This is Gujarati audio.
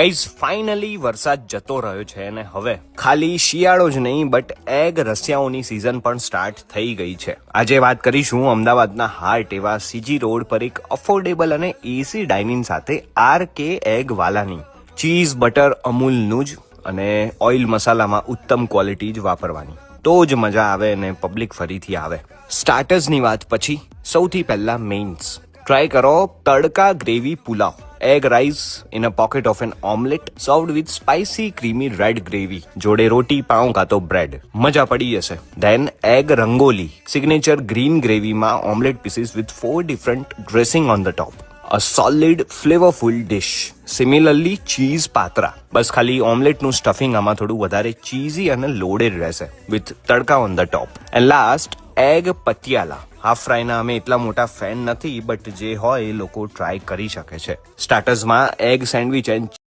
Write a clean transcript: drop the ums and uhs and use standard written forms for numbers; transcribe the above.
ગાઈઝ ફાઇનલી વરસાદ જતો રહ્યો છે અને હવે ખાલી શિયાળો જ નહીં બટ એગ રસિયાઓની સિઝન પણ સ્ટાર્ટ થઈ ગઈ છે. આજે વાત કરીશું અમદાવાદના હાર્ટ એવા સીજી રોડ પર એક અફોર્ડેબલ અને એસી ડાઇનિંગ સાથે RK એગ વાલાની. ચીઝ બટર અમૂલનું જ અને ઓઇલ મસાલામાં ઉત્તમ ક્વોલિટી જ વાપરવાની, તો જ મજા આવે અને પબ્લિક ફરીથી આવે. સ્ટાર્ટર્સની વાત પછી સૌથી પહેલા મેઇન્સ ટ્રાય કરો તડકા gravy pulao. Egg rice in a pocket of an omelette served with spicy creamy red gravy. જોડે રોટી પાઉં કાં તો બ્રેડ. મજા પડી જશે. Then egg rangoli signature green gravy માં omelette pieces with 4 different dressing on the top. A solid flavorful dish. Similarly cheese patra. બસ ખાલી ઓમલેટનું સ્ટફિંગ આમાં થોડું વધારે ચીઝી અને લોડેડ રહેશે with Tadka on the top. And last egg Patiala. Half ફ્રાયના અમે એટલા મોટા ફેન નથી બટ જે હોય એ લોકો ટ્રાય કરી શકે છે. સ્ટાર્ટર્સમાં એગ સેન્ડવિચ એન્ડ